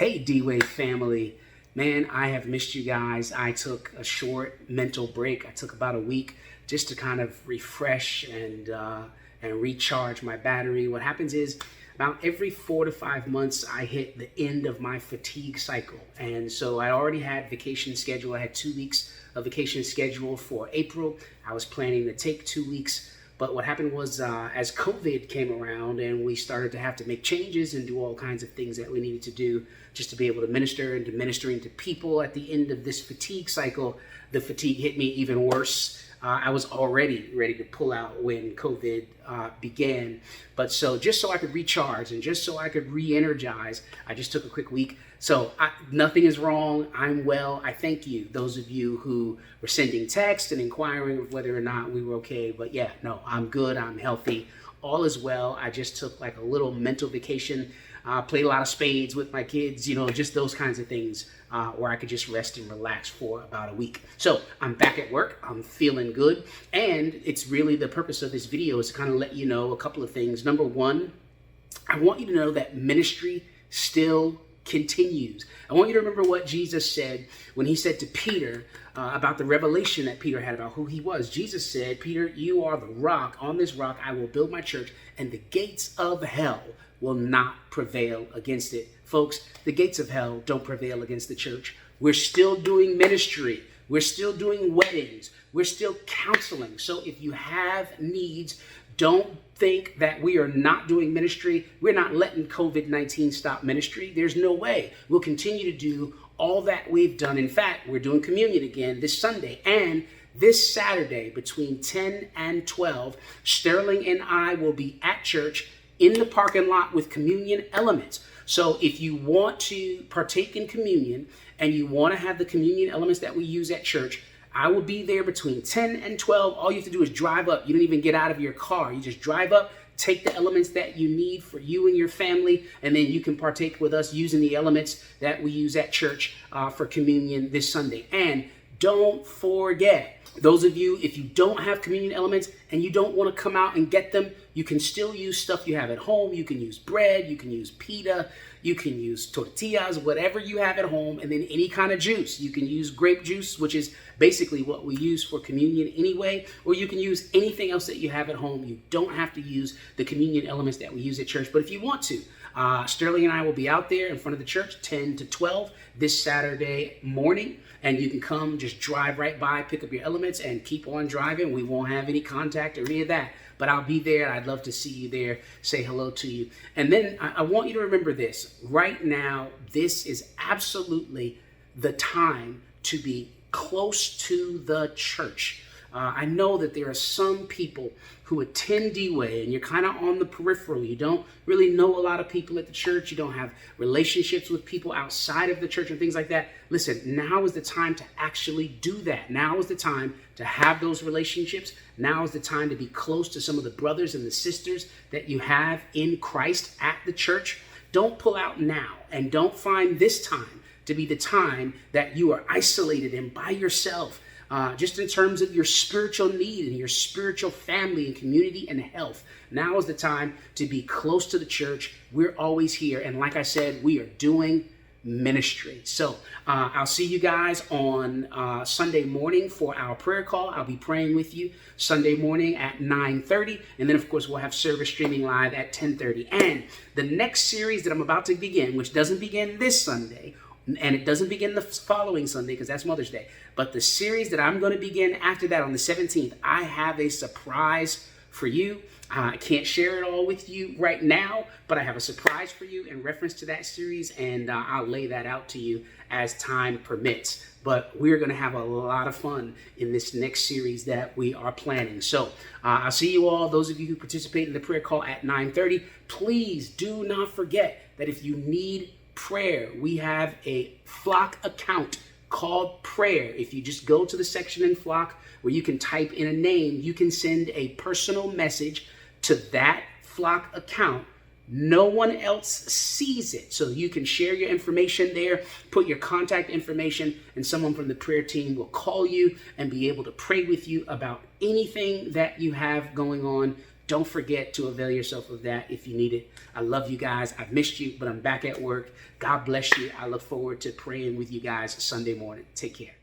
Hey, D-Wave family. Man, I have missed you guys. I took a short mental break. I took about a week just to kind of refresh and recharge my battery. What happens is about every 4 to 5 months, I hit the end of my fatigue cycle. And so I already had vacation scheduled. I had 2 weeks of vacation scheduled for April. I was planning to take 2 weeks. But what happened was as COVID came around and we started to have to make changes and do all kinds of things that we needed to do just to be able to minister and to ministering to people at the end of this fatigue cycle, the fatigue hit me even worse. I was already ready to pull out when COVID began. But so just so I could recharge and just so I could re-energize, I just took a quick week. So nothing is wrong. I'm well. I thank you, those of you who were sending texts and inquiring of whether or not we were okay. But yeah, no, I'm good. I'm healthy. All is well. I just took like a little mental vacation. Played a lot of spades with my kids, just those kinds of things where I could just rest and relax for about a week. So I'm back at work. I'm feeling good. And it's really the purpose of this video is to kind of let you know a couple of things. Number one, I want you to know that ministry still continues. I want you to remember what Jesus said when he said to Peter about the revelation that Peter had about who he was. Jesus said, Peter, you are the rock. On this rock, I will build my church, and the gates of hell will not prevail against it. Folks, the gates of hell don't prevail against the church. We're still doing ministry. We're still doing weddings. We're still counseling. So if you have needs, don't think that we are not doing ministry. We're not letting COVID-19 stop ministry. There's no way. We'll continue to do all that we've done. In fact, we're doing communion again this Sunday. And this Saturday between 10 and 12, Sterling and I will be at church in the parking lot with communion elements. So if you want to partake in communion and you want to have the communion elements that we use at church, I will be there between 10 and 12. All you have to do is drive up. You don't even get out of your car. You just drive up, take the elements that you need for you and your family, and then you can partake with us using the elements that we use at church for communion this Sunday. And don't forget, those of you, if you don't have communion elements and you don't want to come out and get them, you can still use stuff you have at home. You can use bread, you can use pita, you can use tortillas, whatever you have at home, and then any kind of juice. You can use grape juice, which is basically what we use for communion anyway, or you can use anything else that you have at home. You don't have to use the communion elements that we use at church, but if you want to, Sterling and I will be out there in front of the church 10 to 12 this Saturday morning, and you can come, just drive right by, pick up your elements, and keep on driving. We won't have any contact or any of that, but I'll be there. I'd love to see you there, say hello to you. And then I want you to remember this. Right now, this is absolutely the time to be close to the church. I know that there are some people who attend D-Way and you're kind of on the peripheral. You don't really know a lot of people at the church. You don't have relationships with people outside of the church and things like that. Listen, now is the time to actually do that. Now is the time to have those relationships. Now is the time to be close to some of the brothers and the sisters that you have in Christ at the church. Don't pull out now, and don't find this time to be the time that you are isolated and by yourself. Just in terms of your spiritual need and your spiritual family and community and health. Now is the time to be close to the church. We're always here. And like I said, we are doing ministry. So I'll see you guys on Sunday morning for our prayer call. I'll be praying with you Sunday morning at 9:30. And then, of course, we'll have service streaming live at 10:30. And the next series that I'm about to begin, which doesn't begin this Sunday, and it doesn't begin the following Sunday because that's Mother's Day. But the series that I'm going to begin after that on the 17th, I have a surprise for you. I can't share it all with you right now, but I have a surprise for you in reference to that series, and I'll lay that out to you as time permits. But we're going to have a lot of fun in this next series that we are planning. So I'll see you all, those of you who participate in the prayer call at 9:30. Please do not forget that if you need prayer, we have a Flock account called Prayer. If you just go to the section in Flock where you can type in a name, you can send a personal message to that Flock account. No one else sees it. So you can share your information there, put your contact information, and someone from the prayer team will call you and be able to pray with you about anything that you have going on don't forget to avail yourself of that if you need it. I love you guys. I've missed you, but I'm back at work. God bless you. I look forward to praying with you guys Sunday morning. Take care.